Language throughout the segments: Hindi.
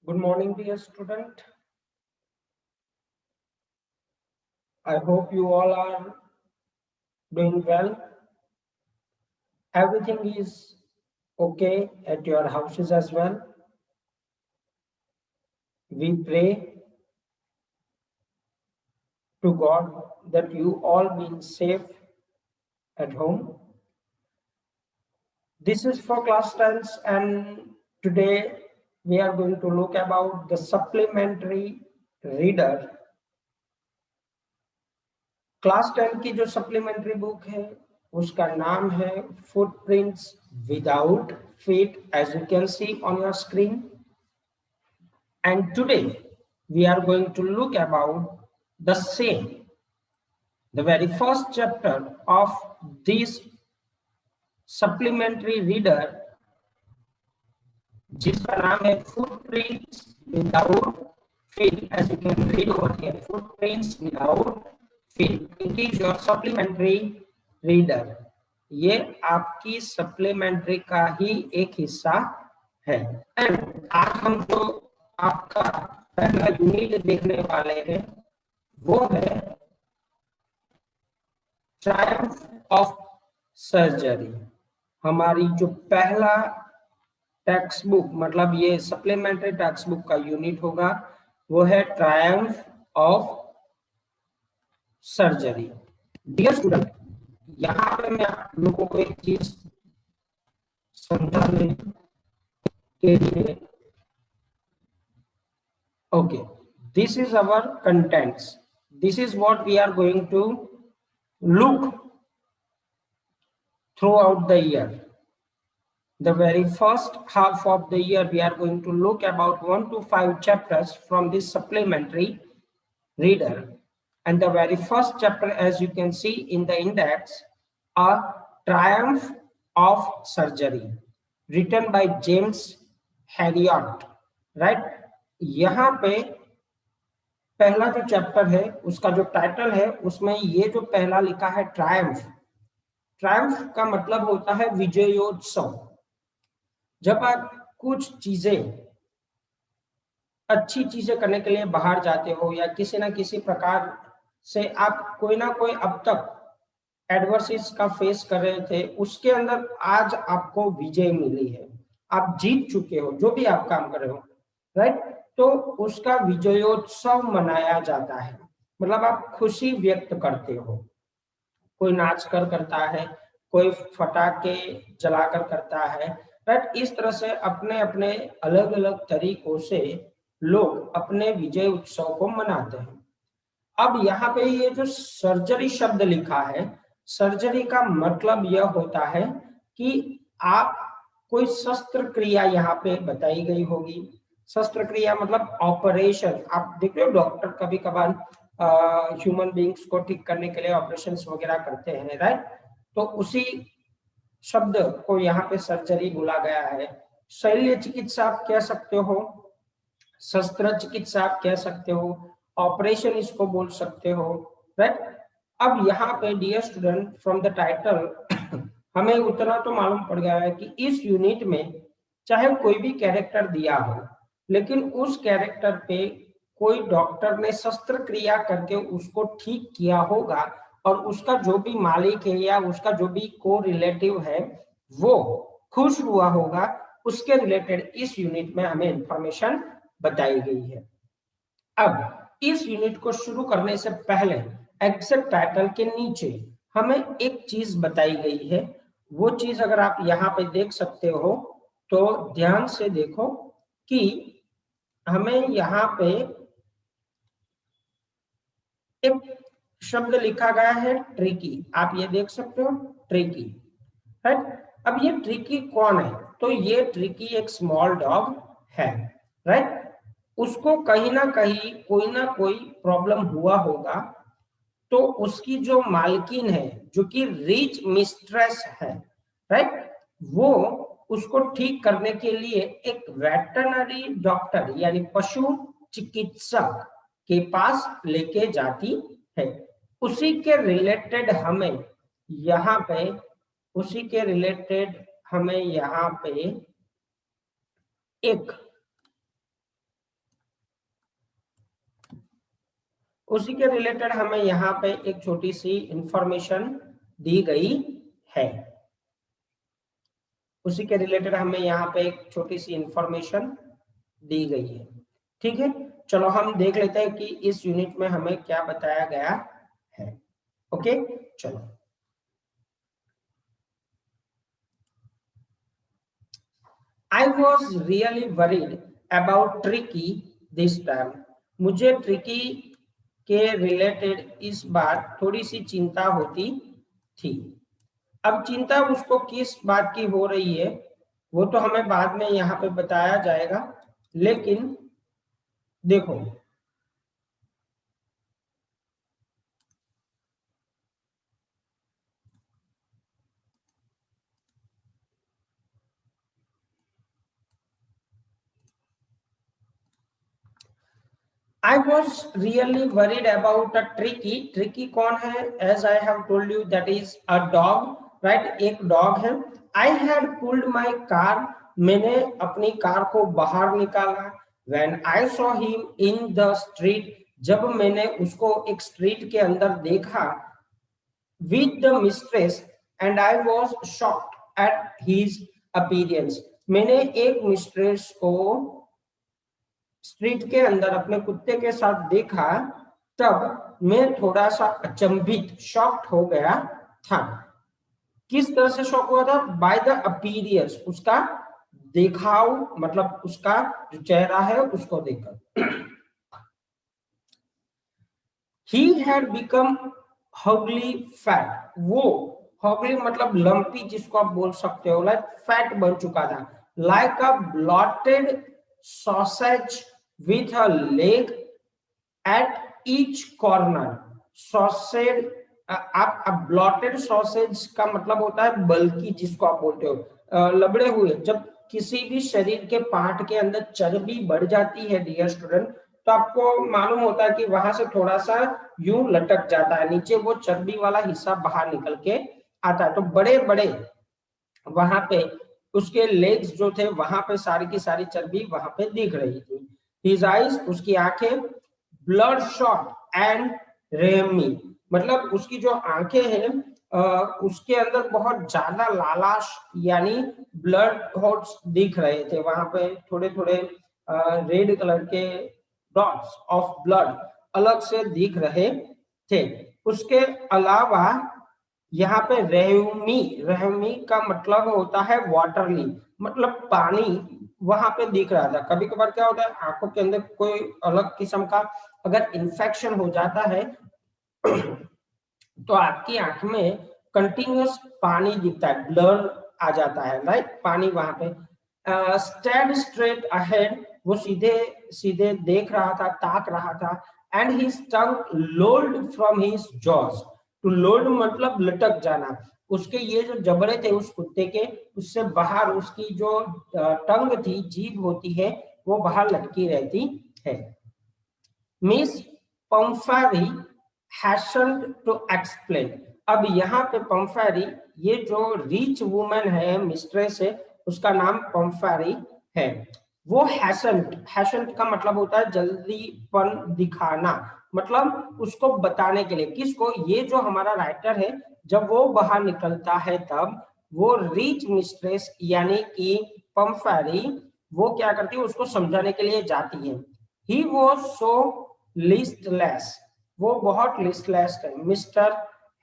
Good morning, dear student. I hope you all are doing well. Everything is okay at your houses as well. We pray to God that you all be safe at home. This is for class 10s, and today we are going to look about the supplementary reader. Class 10 की जो सप्लीमेंट्री बुक है उसका नाम है footprints without feet, as you can see on your screen. And today we are going to look about the same, the very first chapter of this supplementary reader, जिसका नाम है footprints without feet. As you can read over here, footprints without feet. It is your supplementary reader. ये आपकी सप्लीमेंट्री का ही एक हिस्सा है. एंड आज हम जो आपका पहला यूनिट देखने वाले हैं वो है ट्रायम्फ ऑफ सर्जरी. हमारी जो पहला टेक्स्ट बुक, मतलब ये सप्लीमेंट्री टेक्स्ट बुक का यूनिट होगा, वो है triumph of surgery. Dear student, यहाँ पे मैं आप लोगों को एक चीज समझाने के लिए, okay, this is our contents. This is what we are going to look throughout the year. The very first half of the year we are going to look about 1 to 5 chapters from this supplementary reader. And the very first chapter, as you can see in the index, A Triumph of Surgery, written by James Herriot. Right? यहाँ पे पहला जो चैप्टर है उसका जो टाइटल है उसमें ये जो पहला लिखा है ट्रायम्फ. ट्रायम्फ का मतलब होता है विजयोत्सव. जब आप कुछ चीजें, अच्छी चीजें करने के लिए बाहर जाते हो या किसी ना किसी प्रकार से आप कोई ना कोई अब तक एडवर्सिटीज का फेस कर रहे थे, उसके अंदर आज आपको विजय मिली है, आप जीत चुके हो जो भी आप काम कर रहे हो, राइट? तो उसका विजयोत्सव मनाया जाता है. मतलब आप खुशी व्यक्त करते हो. कोई नाच कर करता है, कोई फटाके जलाकर करता है, राइट? इस तरह से अपने अपने अलग अलग तरीकों से लोग अपने विजय उत्सव को मनाते हैं. अब यहाँ पे ये जो सर्जरी शब्द लिखा है, सर्जरी का मतलब यह होता है कि आप कोई शस्त्र क्रिया यहाँ पे बताई गई होगी. शस्त्र क्रिया मतलब ऑपरेशन. आप देख रहे हो डॉक्टर कभी कभार ह्यूमन बींग्स को ठीक करने के लिए ऑपरेशंस वगैरह करते हैं, राइट? तो उसी शब्द को यहाँ पे सर्जरी बोला गया है. शल्य चिकित्सा आप कह सकते हो, शस्त्र चिकित्सा आप कह सकते हो, ऑपरेशन इसको बोल सकते हो, राइट? अब यहाँ पे dear student, from the title हमें उतना तो मालूम पड़ गया है कि इस यूनिट में चाहे कोई भी कैरेक्टर दिया हो, लेकिन उस कैरेक्टर पे कोई डॉक्टर ने शस्त्र क्रिया करके उसको ठीक किया होगा और उसका जो भी मालिक है या उसका जो भी को रिलेटिव है वो खुश हुआ होगा. उसके रिलेटेड इस यूनिट में हमें इंफॉर्मेशन बताई गई है. अब इस यूनिट को शुरू करने से पहले एग्जैक्ट टाइटल के नीचे हमें एक चीज बताई गई है. वो चीज अगर आप यहाँ पे देख सकते हो तो ध्यान से देखो कि हमें यहाँ पे एक शब्द लिखा गया है ट्रिकी. आप ये देख सकते हो ट्रिकी, राइट? अब ये ट्रिकी कौन है? तो ये ट्रिकी एक स्मॉल डॉग है, राइट? उसको कहीं ना कहीं कोई ना कोई प्रॉब्लम हुआ होगा, तो उसकी जो मालकिन है जो कि रिच मिस्ट्रेस है, राइट, वो उसको ठीक करने के लिए एक वेटरनरी डॉक्टर यानी पशु चिकित्सक के पास लेके जाती है. उसी के रिलेटेड हमें यहाँ पे एक उसी के रिलेटेड हमें यहाँ पे एक छोटी सी इंफॉर्मेशन दी गई है। उसी के रिलेटेड हमें यहाँ पे एक छोटी सी इंफॉर्मेशन दी गई है। ठीक है, चलो हम देख लेते हैं कि इस यूनिट में हमें क्या बताया गया है। ओके, चलो। I was really worried about Tricky this time. मुझे ट्रिकी के रिलेटेड इस बार थोड़ी सी चिंता होती थी। अब चिंता उसको किस बात की हो रही है वो तो हमें बाद में यहाँ पे बताया जाएगा, लेकिन देखो I was really worried about a Tricky. Tricky कौन है? As I have told you, that is a dog, right? एक dog है। I had pulled my car. मैंने अपनी कार को बाहर निकाला। When I saw him in the street, जब मैंने उसको एक स्ट्रीट के अंदर देखा, with the mistress, and I was shocked at his appearance. मैंने एक मिस्ट्रेस को स्ट्रीट के अंदर अपने कुत्ते के साथ देखा, तब मैं थोड़ा सा अचंभित, शॉक्ड हो गया था। किस तरह से शॉक हुआ था? बाय द अपीयरेंस, उसका दिखाव, मतलब उसका जो चेहरा है उसको देखकर। He had become hugly fat. वो hugly मतलब लंपी, जिसको आप बोल सकते हो, लाइक फैट बन चुका था। Like a bloated sausage with a leg at each corner. Sausage, आप ब्लॉटेड सॉसेज का मतलब होता है बल्कि, जिसको आप बोलते हो लबड़े हुए। जब किसी भी शरीर के पार्ट के अंदर चर्बी बढ़ जाती है डियर स्टूडेंट, तो आपको मालूम होता है कि वहां से थोड़ा सा यूं लटक जाता है नीचे, वो चर्बी वाला हिस्सा बाहर निकल के आता है। तो बड़े बड़े वहां पे उसके लेग्स जो थे, वहां पे सारी की सारी चर्बी वहां पे दिख रही थी। His eyes, उसकी आंखें, ब्लड शॉट एंड रेमी, मतलब उसकी जो आंखें हैं उसके अंदर बहुत ज्यादा लालाश यानी ब्लड हॉट्स दिख रहे थे। वहां पे थोड़े थोड़े रेड कलर के डॉट्स ऑफ ब्लड अलग से दिख रहे थे। उसके अलावा यहाँ पे रेहमी, रेहमी का मतलब होता है वाटरली, मतलब पानी वहां पे दिख रहा था। कभी कभार क्या होता है, आंखों के अंदर कोई अलग किस्म का अगर इन्फेक्शन हो जाता है तो आपकी आंख में कंटिन्यूअस पानी दिखता है, ब्लर आ जाता है, राइट? पानी वहां पे। स्टैंड स्ट्रेट अहेड, वो सीधे सीधे देख रहा था, ताक रहा था। And his tongue lolled from his jaws. To lolled मतलब लटक जाना। उसके ये जो जबड़े थे उस कुत्ते के, उससे बाहर उसकी जो टंग थी, जीभ होती है, वो बाहर लटकी रहती है। Miss Pumphrey hastened to explain. अब यहाँ पे पंफारी, ये जो रिच वुमन है, मिस्ट्रेस है, उसका नाम पंफारी है। वो हैशन्ड, हैशन्ड का मतलब होता है जल्दीपन दिखाना, मतलब उसको बताने के लिए। किसको? ये जो हमारा राइटर है, जब वो बाहर निकलता है तब वो रिच मिस्ट्रेस यानी कि पंफारी, वो क्या करती है, उसको समझाने के लिए जाती है। ही वॉज सो लिस्टलेस, वो बहुत लिस्टलेस है। मिस्टर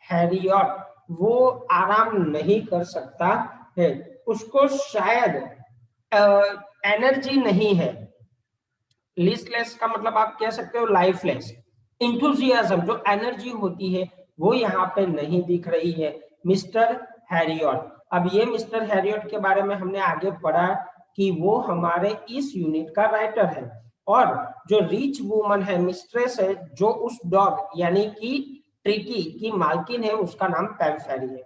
हैरियट, वो आराम नहीं कर सकता है, उसको शायद एनर्जी नहीं है। लिस्टलेस का मतलब आप कह सकते हो लाइफलेस। इंथुजियाज्म, जो एनर्जी होती है, वो यहाँ पे नहीं दिख रही है मिस्टर हैरियट। अब ये मिस्टर हैरियट के बारे में हमने आगे पढ़ा कि वो हमारे इस यूनिट का राइटर है। और जो रिच वुमन है, मिस्ट्रेस है, जो उस डॉग यानी कि ट्रिकी की मालकिन है, उसका नाम पैम्फेरी है।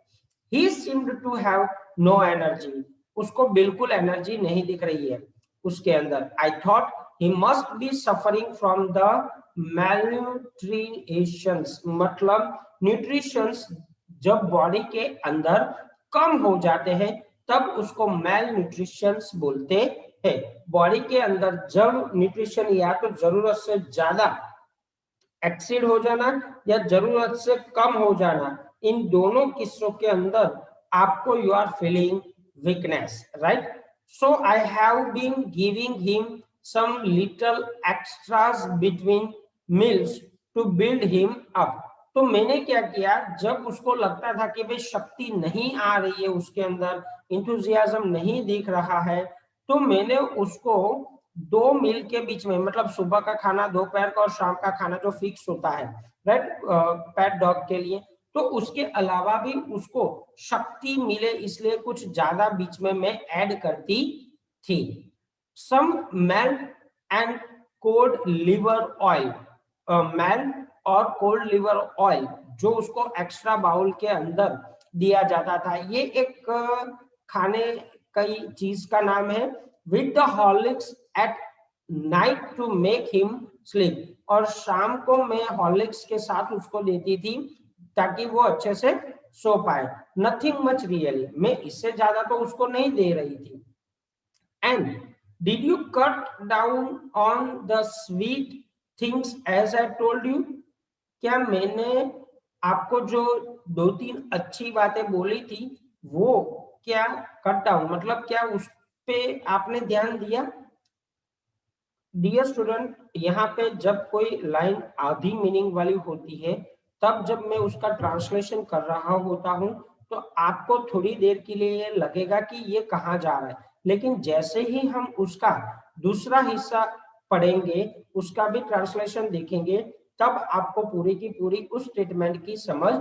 He seemed to have no energy, उसको बिल्कुल एनर्जी नहीं दिख रही है उसके अंदर। I thought he must be suffering from the malnutrition, मतलब न्यूट्रिशंस जब बॉडी के अंदर कम हो जाते हैं तब उसको मेल न्यूट्रिशंस बोलते हैं। बॉडी के अंदर जब न्यूट्रिशन या तो जरूरत से ज्यादा एक्सीड हो जाना या जरूरत से कम हो जाना, इन दोनों किस्सों के अंदर आपको you are feeling weakness, right? So I have been giving him some little extras between meals to build him up. तो मैंने क्या किया, जब उसको लगता था कि भाई शक्ति नहीं आ रही है उसके अंदर, इंथुजियाज्म नहीं दिख रहा है, तो मैंने उसको 2 मील के बीच में, मतलब सुबह का खाना, दोपहर का और शाम का खाना जो फिक्स होता है, राइट, पेट डॉग के लिए, तो उसके अलावा भी उसको शक्ति मिले इसलिए कुछ ज्यादा बीच में मैं ऐड करती थी। Some melt and cold liver oil, melt और कोल्ड लिवर ऑयल जो उसको एक्स्ट्रा बाउल के अंदर दिया जाता था, ये एक खाने कई चीज का नाम है, with the Horlicks at night to make him sleep. और शाम को मैं हॉर्लिक्स के साथ उसको देती थी ताकि वो अच्छे से सो पाए। नथिंग मच रियली, मैं इससे ज्यादा तो उसको नहीं दे रही थी। And did you cut down on the sweet things as I told you? क्या मैंने आपको जो 2-3 अच्छी बातें बोली थी वो क्या कट डाउन, मतलब क्या उस पे आपने ध्यान दिया? डियर स्टूडेंट, यहाँ पे जब कोई लाइन आधी मीनिंग वाली होती है, तब जब मैं उसका ट्रांसलेशन कर रहा होता हूँ तो आपको थोड़ी देर के लिए लगेगा कि ये कहाँ जा रहा है, लेकिन जैसे ही हम उसका दूसरा हिस्सा पढ़ेंगे, उसका भी ट्रांसलेशन देखेंगे, तब आपको पूरी की पूरी उस स्टेटमेंट की समझ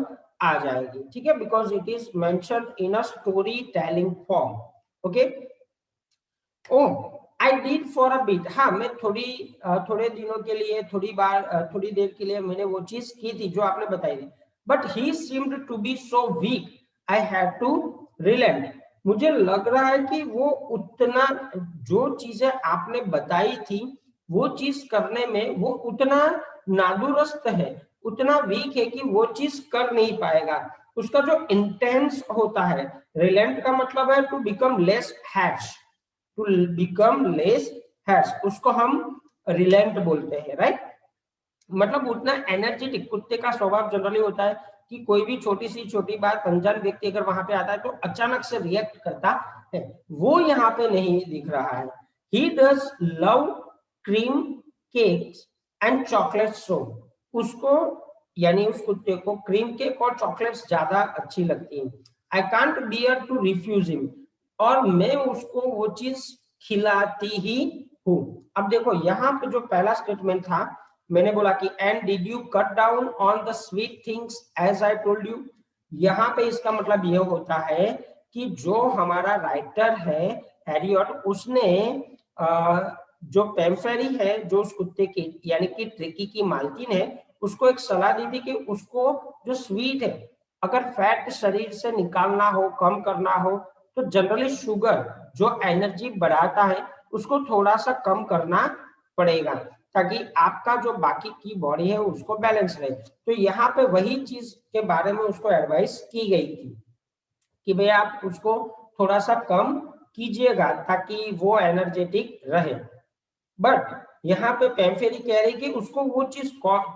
आ जाएगी, ठीक है? Because it is mention in a story telling form. Okay, oh I did for a bit, हाँ मैं थोड़े दिनों के लिए, थोड़ी देर के लिए मैंने वो चीज की थी जो आपने बताई थी। But he seemed to be so weak I had to relent. मुझे लग रहा है कि वो उतना, जो चीजें आपने बताई थी वो चीज करने में वो उतना नादुरुस्त है, उतना वीक है कि वो चीज कर नहीं पाएगा। उसका जो इंटेंस होता है, रिलेंट का मतलब है to become less harsh, to become less harsh, उसको हम रिलेंट बोलते हैं, राइट? मतलब उतना एनर्जेटिक, कुत्ते का स्वभाव जनरली होता है कि कोई भी छोटी सी छोटी बात, अनजान व्यक्ति अगर वहां पे आता है तो अचानक से रिएक्ट करता है, वो यहाँ पे नहीं दिख रहा है। He does love cream cakes and chocolate सो, उसको यानी उस कुत्ते को क्रीम केक और चॉकलेट्स ज्यादा अच्छी लगती है। I can't bear to refuse him, और मैं उसको वो चीज खिलाती ही हूँ। अब देखो यहाँ पे जो पहला स्टेटमेंट था, मैंने बोला कि and did you cut down on the sweet things as I told you, यहाँ पे इसका मतलब यह होता है कि जो हमारा राइटर है हैरियट, उसने जो पेम्फेरी है, जो उस कुत्ते की यानी कि ट्रिकी की मालकिन है, उसको एक सलाह दी थी कि उसको जो स्वीट है, अगर फैट शरीर से निकालना हो, कम करना हो, तो जनरली शुगर जो एनर्जी बढ़ाता है उसको थोड़ा सा कम करना पड़ेगा ताकि आपका जो बाकी की बॉडी है उसको बैलेंस रहे। तो यहाँ पे वही चीज के बारे में उसको एडवाइस की गई थी कि भाई आप उसको थोड़ा सा कम कीजिएगा ताकि वो एनर्जेटिक रहे। बट यहाँ पे पेम्फेरी कह रही कि उसको वो चीज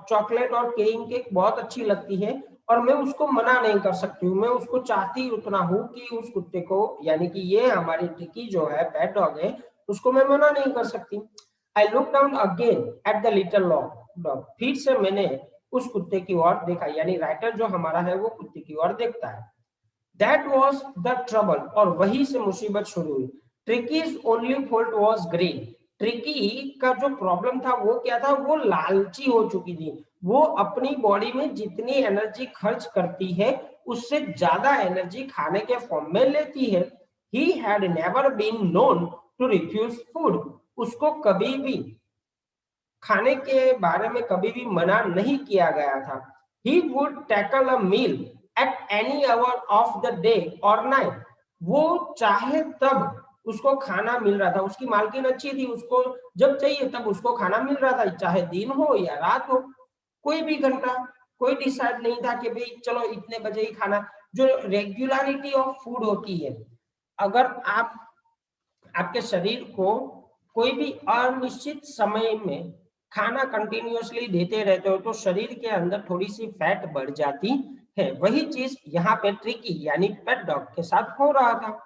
चॉकलेट और क्रीम केक बहुत अच्छी लगती है और मैं उसको मना नहीं कर सकती हूँ, मैं उसको चाहती उतना हूँ कि उस कुत्ते को, यानी कि ये हमारी टिकी जो है, पेट डॉग है, उसको मैं मना नहीं कर सकती। I look down again at the little dog, फिर से मैंने उस कुत्ते की ओर देखा, यानी राइटर जो हमारा है वो कुत्ते की ओर देखता है। दैट वॉज द ट्रबल, और वही से मुसीबत शुरू हुई। ट्रिकीज only fault was green, tricky का जो प्रॉब्लम था वो क्या था, वो लालची हो चुकी थी। वो अपनी बॉडी में जितनी एनर्जी खर्च करती है उससे ज्यादा एनर्जी खाने के फॉर्म में लेती है। He had never been known to refuse food, उसको कभी भी खाने के बारे में कभी भी मना नहीं किया गया था। He would tackle a meal at any hour of the day और नाइट, वो चाहे तब उसको खाना मिल रहा था, उसकी मालकिन अच्छी थी, उसको जब चाहिए तब उसको खाना मिल रहा था, चाहे दिन हो या रात हो, कोई भी घंटा, कोई डिसाइड नहीं था कि भाई चलो इतने बजे ही खाना। जो रेगुलरिटी ऑफ फूड होती है, अगर आप आपके शरीर को कोई भी अनिश्चित समय में खाना कंटिन्यूअसली देते रहते हो तो शरीर के अंदर थोड़ी सी फैट बढ़ जाती है। वही चीज यहाँ पे ट्रिकी यानी पेट डॉग के साथ हो रहा था।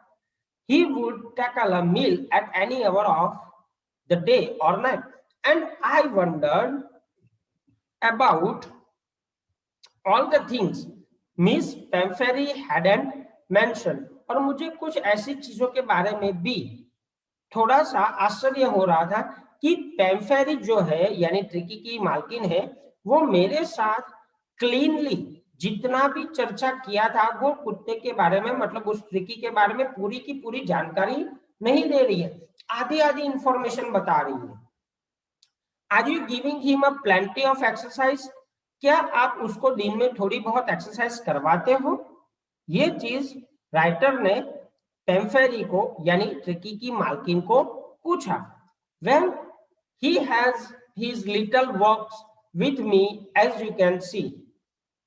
He would tackle a meal at any hour of the day or night, and I wondered about all the things Miss Pampheri hadn't mentioned। और मुझे कुछ ऐसी चीजों के बारे में भी थोड़ा सा आश्चर्य हो रहा था कि पेम्फेरी जो है यानी ट्रिकी की मालकिन है, वो मेरे साथ क्लीनली जितना भी चर्चा किया था वो कुत्ते के बारे में, मतलब उस ट्रिकी के बारे में पूरी की पूरी जानकारी नहीं दे रही है, आधी आधी इंफॉर्मेशन बता रही है। Are you giving him a plenty of exercise? क्या आप उसको दिन में थोड़ी बहुत एक्सरसाइज करवाते हो? ये चीज राइटर ने पेम्फेरी को यानी ट्रिकी की मालकिन को पूछा। Well he has his little walks with me as you can see.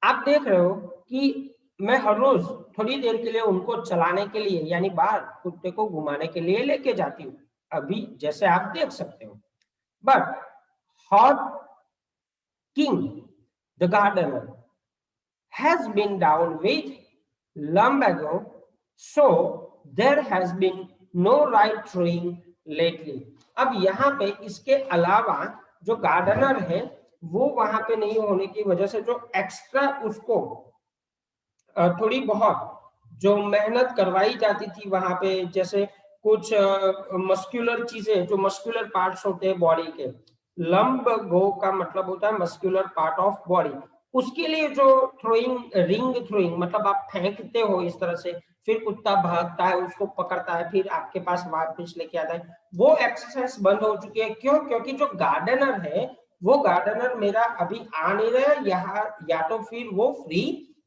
आप देख रहे हो कि मैं हर रोज थोड़ी देर के लिए उनको चलाने के लिए यानी बाहर कुत्ते को घुमाने के लिए लेके जाती हूँ, अभी जैसे आप देख सकते हो। But Hodgkin the gardener has been down with lumbago, so there has been no right throwing lately। अब यहाँ पे इसके अलावा जो गार्डनर है वो वहां पे नहीं होने की वजह से जो एक्स्ट्रा उसको थोड़ी बहुत जो मेहनत करवाई जाती थी वहां पे, जैसे कुछ मस्कुलर चीजें, जो मस्कुलर पार्ट्स होते हैं बॉडी के, लंब गो का मतलब होता है मस्कुलर पार्ट ऑफ बॉडी, उसके लिए जो थ्रोइंग, रिंग थ्रोइंग मतलब आप फेंकते हो इस तरह से, फिर कुत्ता भागता है उसको पकड़ता है फिर आपके पास वापस लेके आता है, वो एक्सरसाइज बंद हो चुकी है। क्यों? क्योंकि जो गार्डनर है वो गार्डनर मेरा अभी आ नहीं रहा है यहाँ, या तो फिर वो फ्री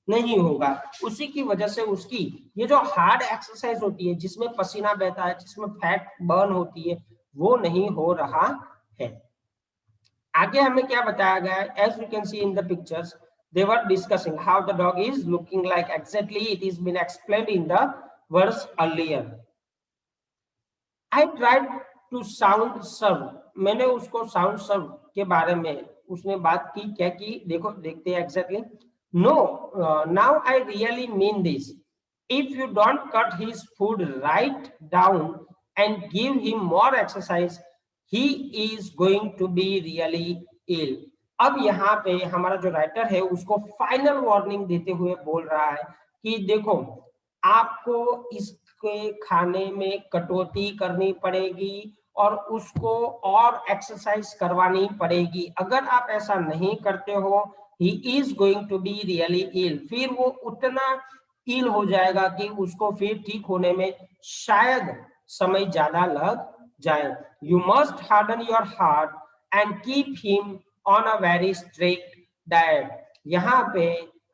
नहीं होगा। उसी की वजह से उसकी ये जो हार्ड एक्सरसाइज होती है जिसमें पसीना बहता है, जिसमें फैट बर्न होती है, वो नहीं हो रहा है। आगे हमें क्या बताया गया है? As you can see in the pictures, they were discussing how the dog is looking like exactly it is been explained in the verse earlier। I tried to sound serve, मैंने उसको साउंड सर्व के बारे में उसने बात की, क्या की देखो, देखते हैं exactly. No, now I really mean this, if you don't cut his food right down and give him more exercise, he is going to be really ill। अब यहाँ पे हमारा जो राइटर है उसको फाइनल वार्निंग देते हुए बोल रहा है कि देखो, आपको इसके खाने में कटौती करनी पड़ेगी और उसको और एक्सरसाइज करवानी पड़ेगी। अगर आप ऐसा नहीं करते हो, he is going to be really ill, फिर वो उतना इल हो जाएगा कि उसको फिर ठीक होने में शायद समय ज्यादा लग जाए। You must harden your heart and keep him on a very strict diet. यहाँ पे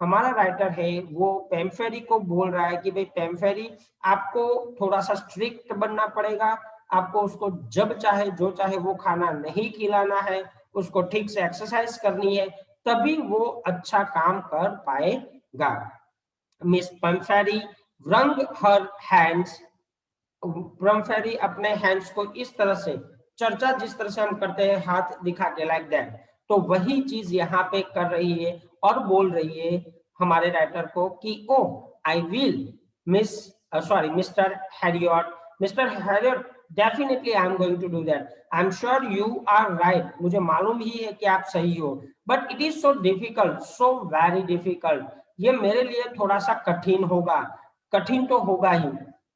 हमारा राइटर है वो पेम्फेरी को बोल रहा है कि भाई पेम्फेरी, आपको थोड़ा सा स्ट्रिक्ट बनना पड़ेगा, आपको उसको जब चाहे जो चाहे वो खाना नहीं खिलाना है, उसको ठीक से एक्सरसाइज करनी है, तभी वो अच्छा काम कर पाएगा। मिस पेम्फेरी wrung her hands, पेम्फेरी अपने हैंड्स को इस तरह से, चर्चा जिस तरह से हम करते हैं हाथ दिखा के लाइक दैट, तो वही चीज यहाँ पे कर रही है और बोल रही है हमारे राइटर को कि oh I will miss sorry mister Herriot, mister Herriot definitely I am going to do that, I am sure you are right, मुझे मालूम ही है कि आप सही हो, but it is so difficult, so very difficult, ये मेरे लिए थोड़ा सा कठिन होगा, कठिन तो होगा ही।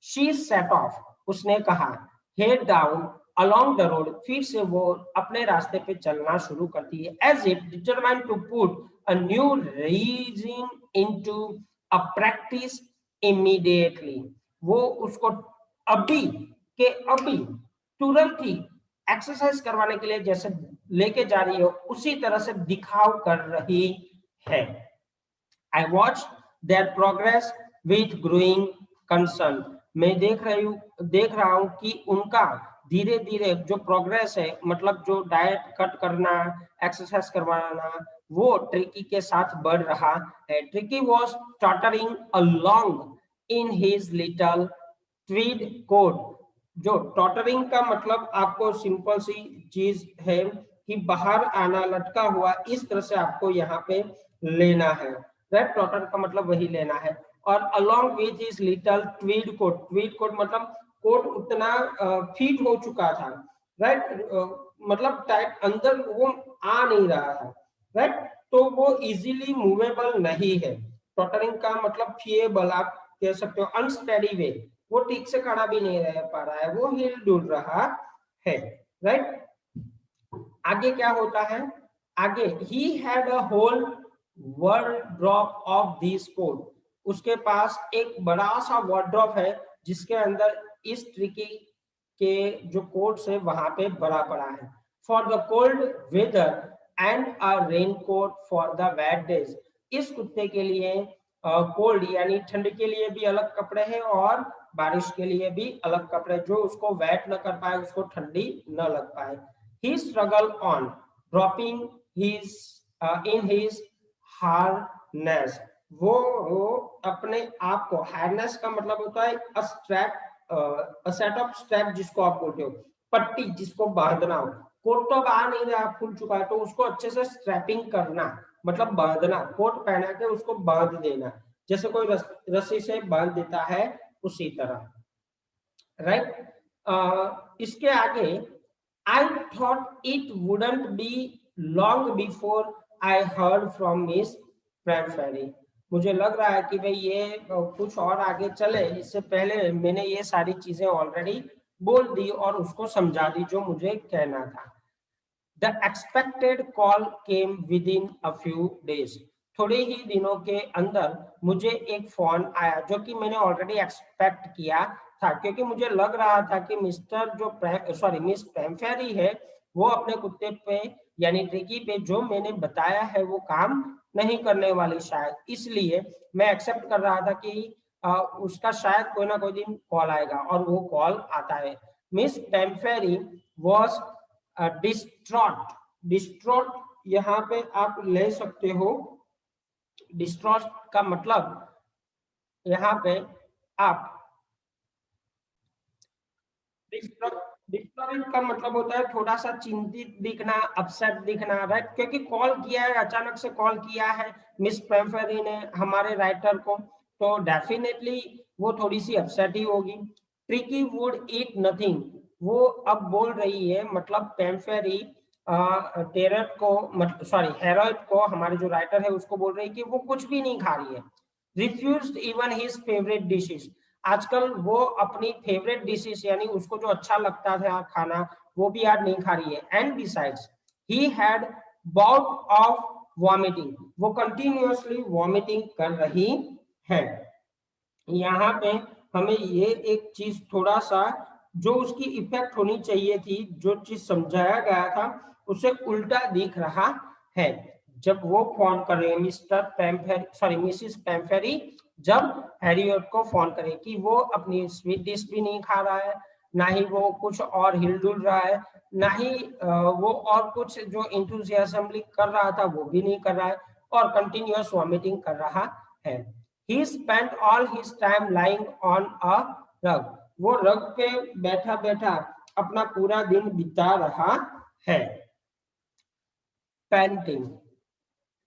शी सेट ऑफ, उसने कहा, head down along the road, फिर से वो अपने रास्ते पे चलना शुरू करती है, as if determined to put a new reason into a practice immediately. वो उसको अभी के अभी तुरंत ही एक्सरसाइज करवाने के लिए जैसे लेके जा रही हो उसी तरह से दिखाव कर रही है। I watched their progress with growing concern। मैं देख रहा हूँ कि उनका धीरे धीरे जो प्रोग्रेस है, मतलब जो डाइट कट करना, एक्सरसाइज करवाना, वो ट्रिकी के साथ बढ़ रहा है। Tricky was tottering along in his little tweed coat। जो टॉटरिंग का मतलब आपको सिंपल सी चीज है कि बाहर आना, लटका हुआ, इस तरह से आपको यहाँ पे लेना है, राइट। टॉटर का मतलब वही लेना है। और along with his little tweed coat, tweed coat मतलब कोट उतना फिट हो चुका था, राइट, मतलब टाइट अंदर वो आ नहीं रहा था, राइट। तो वो इजीली मूवेबल नहीं है। टॉटरिंग का मतलब फिएबल आप कह सकते हो, अनस्टेडी वे, वो ठीक से खड़ा भी नहीं रह पा रहा है, वो हिल डुल रहा है, राइट। आगे क्या होता है, आगे he had a whole wardrobe of this coat, उसके पास एक बड़ा सा वार्डरोब है जिसके अंदर इस तरीके के जो कोट्स है वहां पे भरा पड़ा है। For the cold weather and a raincoat for the wet days, इस कुत्ते के लिए कोल्ड यानी ठंड के लिए भी अलग कपड़े हैं और बारिश के लिए भी अलग कपड़े, जो उसको वेट न कर पाए, उसको ठंडी न लग पाए। He struggled on, dropping his in his harness. वो अपने आप को, हार्नेस का मतलब होता है a strap, a set of strap जिसको आप बोलते हो, पट्टी जिसको बांधना हो। कोट तो बाहर नहीं रहा, खुल चुका है, तो उसको अच्छे से स्ट्रैपिंग करना मतलब बांधना, कोट पहना के उसको बांध देना, जैसे कोई रस्सी से बांध देता है उसी तरह, राइट। इसके आगे I thought it wouldn't be long before I heard from Miss Pramferi. मुझे लग रहा है कि भाई ये कुछ और आगे चले, इससे पहले मैंने ये सारी चीजें ऑलरेडी बोल दी और उसको समझा दी जो मुझे कहना था। The expected call came within a few days. थोड़े ही दिनों के अंदर मुझे एक फोन आया जो कि मैंने ऑलरेडी एक्सपेक्ट किया था, क्योंकि मुझे लग रहा था कि मिस प्रेमफेरी है वो अपने कुत्ते पे यानी ट्रिकी पे जो मैंने बताया है वो काम नहीं करने वाली शायद, इसलिए मैं एक्सेप्ट कर रहा था कि उसका शायद कोई ना कोई दिन कॉल आएगा, और वो कॉल आता है। मिस प्रेमफेरी वॉज डिस्ट्रॉट, डिस्ट्रॉट यहाँ पे आप ले सकते हो, डिस्ट्रॉट का मतलब यहाँ पे आप डिस्टर्ब का मतलब होता है थोड़ा सा चिंतित दिखना, अपसेट दिखना, राइट, क्योंकि कॉल किया है, अचानक से कॉल किया है मिस प्रेमफेरी ने हमारे राइटर को, तो डेफिनेटली वो थोड़ी सी अपसेट ही होगी। ट्रिकी वुड ईट नथिंग, वो अब बोल रही है, मतलब प्रेमफेरी टेरट को, मतलब सॉरी हेरोइट को, हमारे जो राइटर है उसको बोल रही है कि वो कुछ भी नहीं खा रही है। Refused even his favourite dishes, आजकल वो अपनी फेवरेट डिशेस यानी उसको जो अच्छा लगता था खाना वो भी आज नहीं खा रही है। And besides he had bout of vomiting, वो कंटिन्यूअसली वॉमिटिंग कर रही है। यहाँ पे हमें ये एक चीज थोड़ा सा जो उसकी इफेक्ट होनी चाहिए थी, जो चीज समझाया गया था उसे उल्टा दिख रहा है। जब वो फोन करे मिस्टर पैम्फेरी, सॉरी मिसिस पैम्फेरी, जब हैरियट को फोन करे कि वो अपनी स्वीट डिश भी नहीं खा रहा है, ना ही वो कुछ और हिलडुल रहा है, ना ही वो और कुछ जो इंथुजियाज्मली कर रहा था वो भी नहीं कर रहा है, और कंटिन्यूअस वॉमिटिंग कर रहा है। He spent all his time lying on a rug. वो रग पे बैठा बैठा अपना पूरा दिन बिता रहा है। Panting.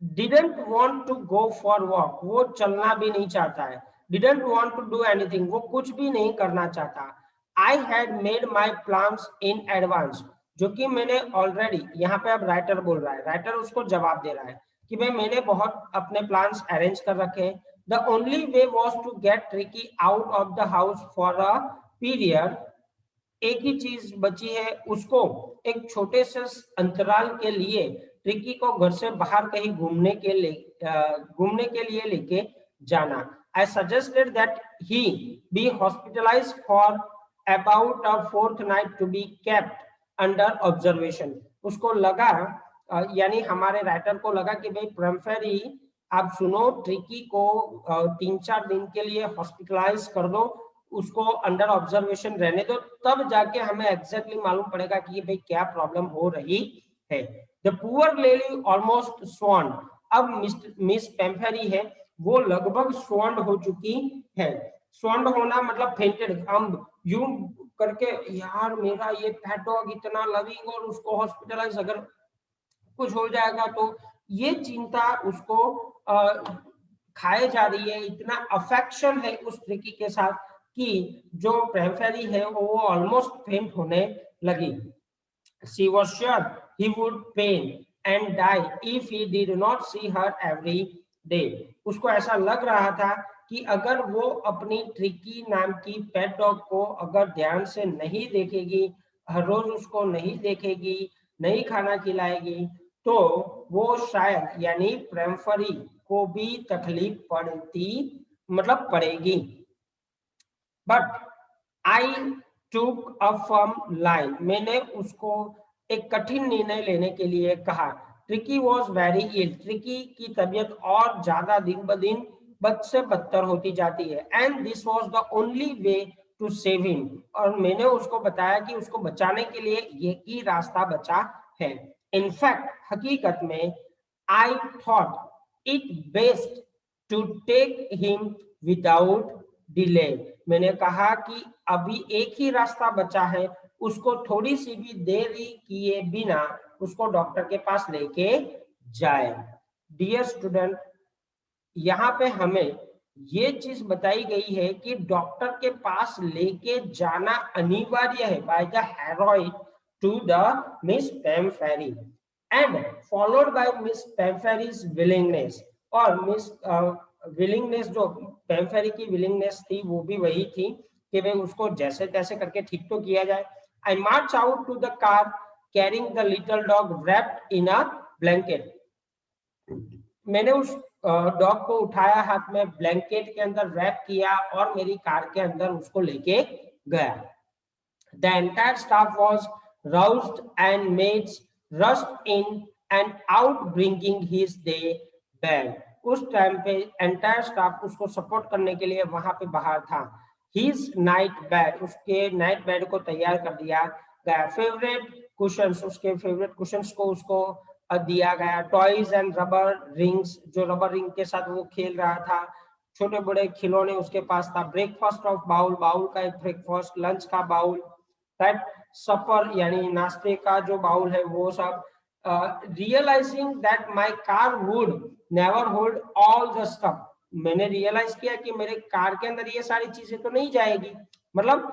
Didn't want to go for walk. वो चलना भी नहीं चाहता है। Didn't want to do anything. वो कुछ भी नहीं करना चाहता। I had made my plans in advance. जो कि मैंने ऑलरेडी, यहाँ पे अब राइटर बोल रहा है, राइटर उसको जवाब दे रहा है कि भाई मैंने बहुत अपने प्लान्स अरेंज कर रखे हैं। The only way was to get Tricky out of the house for a period. एक ही चीज बची है, उसको एक छोटे से अंतराल के लिए ट्रिकी को घर से बाहर कहीं घूमने के लिए लेके जाना। I suggested that he be hospitalised for about a fortnight to be kept under observation. उसको लगा यानी हमारे राइटर को लगा कि भाई प्रेमफेरी आप सुनो, ट्रिकी को 3-4 दिन के लिए हॉस्पिटलाइज कर दो, उसको अंडर ऑब्जर्वेशन रहने दो, तब जाके हमें एग्जैक्टली मालूम पड़ेगा कि भाई क्या प्रॉब्लम हो रही है। The poor lady almost sworn, अब मिस पेम्फेरी है वो लगभग स्वॉन्ड हो चुकी है। स्वॉन्ड होना मतलब फेंटेड, हम यूं करके यार मेरा ये पेट डॉग इतना लविंग और उसको हॉस्पिटलाइज, अगर कुछ हो जाएगा, तो ये चिंता उसको खाए जा रही है। इतना अफेक्शन है उस ट्रिकी के साथ कि जो प्रेम फेरी है वो ऑलमोस्ट फेंट होने लगी। She was sure he would pain and die if he did not see her every day. उसको ऐसा लग रहा था कि अगर वो अपनी ट्रिकी नाम की पेट डॉग को अगर ध्यान से नहीं देखेगी, हर रोज उसको नहीं देखेगी, नहीं खाना खिलाएगी, तो वो शायद यानी प्रेमफरी को भी तकलीफ पड़ती, मतलब पड़ेगी। बट आई टूक अ फर्म लाइन, मैंने उसको एक कठिन निर्णय लेने के लिए कहा। Tricki was very ill, Tricki की तबीयत और ज्यादा दिन ब दिन बद से बदतर होती जाती है। And this was the only way to save him, और मैंने उसको बताया कि उसको बचाने के लिए ये ही रास्ता बचा है। इनफैक्ट हकीकत में I thought it best to take him without delay, मैंने कहा कि अभी एक ही रास्ता बचा है, उसको थोड़ी सी भी देरी किए बिना उसको डॉक्टर के पास लेके जाए। डियर स्टूडेंट, यहाँ पे हमें ये चीज बताई गई है कि डॉक्टर के पास लेके जाना अनिवार्य है by the herald to the Miss Pumphrey and followed by Miss Pumphrey's willingness. और मिस विलिंगनेस, जो पैम फेरी की विलिंगनेस थी वो भी वही थी कि भाई उसको जैसे तैसे करके ठीक तो किया जाए। I march out to the car carrying the little dog wrapped in a blanket, मैंने उस डॉग को उठाया, हाथ में ब्लैंकेट के अंदर रैप किया और मेरी कार के अंदर उसको लेके गया। The entire staff was roused and maids rushed in and out bringing his day bag। उस टाइम पे एंटायर स्टाफ उसको सपोर्ट करने के लिए वहां पे बाहर था। हिज नाइट बेड, उसके नाइट बेड को तैयार कर दिया गया। फेवरेट कुशंस, उसके फेवरेट कुशंस को उसको दिया गया। टॉयज एंड रबर रिंग्स, जो रबर रिंग के साथ वो खेल रहा था, छोटे बड़े खिलौने उसके पास था। ब्रेकफास्ट ऑफ बाउल, बाउल का एक ब्रेकफास्ट, लंच का बाउल, राइट, सफर यानी नाश्ते का जो बाउल है वो सब। Realising that my car would never hold all the stuff, मैंने रियलाइज किया कि मेरे कार के अंदर ये सारी चीजें तो नहीं जाएगी। मतलब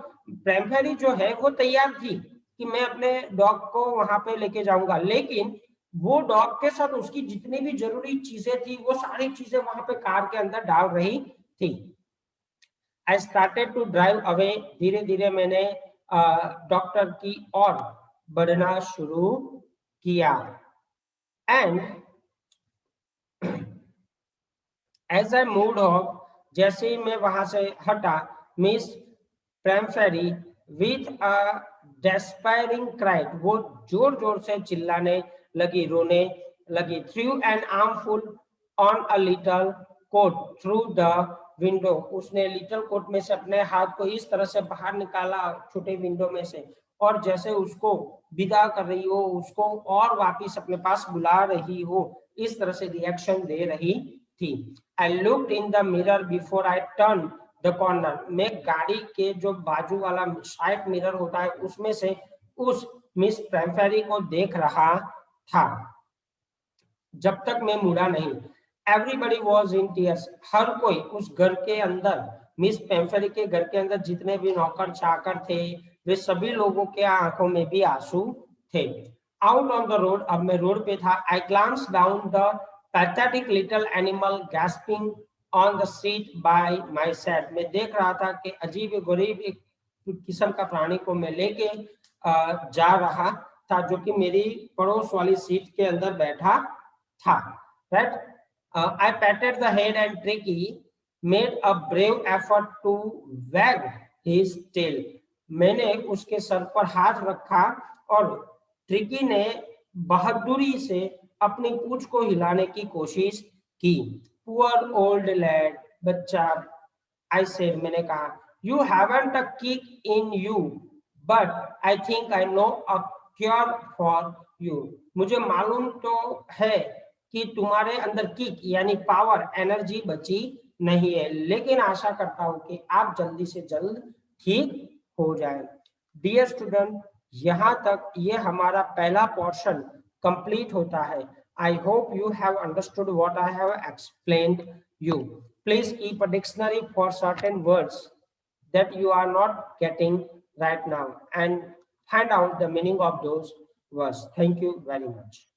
प्रेम फेरी जो है वो तैयार थी कि मैं अपने डॉग को वहां पे लेके जाऊंगा, लेकिन वो डॉग के साथ उसकी जितनी भी जरूरी चीजें थी वो सारी चीजें वहां पे कार के अंदर डाल रही थी। I started to drive away, धीरे धीरे मैंने डॉक्टर की ओर बढ़ना शुरू किया। And as I moved off, जैसे ही मैं वहां से हटा, Miss Pumphrey with a despairing cry, वो जोर जोर से चिल्लाने लगी, रोने लगी। Through an armful on a little coat through the window, उसने लिटिल कोट में से अपने हाथ को इस तरह से बाहर निकाला छोटे विंडो में से, और जैसे उसको विदा कर रही हो, उसको और वापिस अपने पास बुला रही हो, इस तरह से रिएक्शन दे रही थी। I looked in the mirror before I turn the corner, मैं गाड़ी के जो बाजू वाला साइड मिरर होता है उसमें से उस मिस प्रेमफेरी को देख रहा था जब तक मैं मुड़ा नहीं। एवरीबडी वॉज इन टीयर्स, हर कोई उस घर के अंदर, मिस पेम्फेरी के घर के अंदर जितने भी नौकर चाकर थे वे सभी लोगों के आंखों में भी आंसू थे। आउट ऑन द रोड, अब मैं रोड पे था। I glance down the pathetic little animal gasping on the seat by my side, मैं देख रहा था कि अजीब गरीब एक किस्म का प्राणी को मैं लेके जा रहा था, जो कि मेरी पड़ोस वाली सीट के अंदर बैठा था, right. I patted the head and Tricky made a brave effort to wag his tail, मैंने उसके सर पर हाथ रखा और ट्रिकी ने बहादुरी से अपनी पूंछ को हिलाने की कोशिश की। पुअर ओल्ड लैड, बच्चा, आई सेड, मैंने कहा, you haven't a kick in you but I think I know a cure for you, मुझे मालूम तो है कि तुम्हारे अंदर किक यानी पावर, एनर्जी बची नहीं है, लेकिन आशा करता हूं कि आप जल्दी से जल्द ठीक हो जाए। डियर स्टूडेंट, यहाँ तक ये हमारा पहला पोर्शन कंप्लीट होता है। I hope you have understood what I have explained you. Please keep a dictionary for certain words that you are not getting right now and find out the meaning of those words. Thank you very much.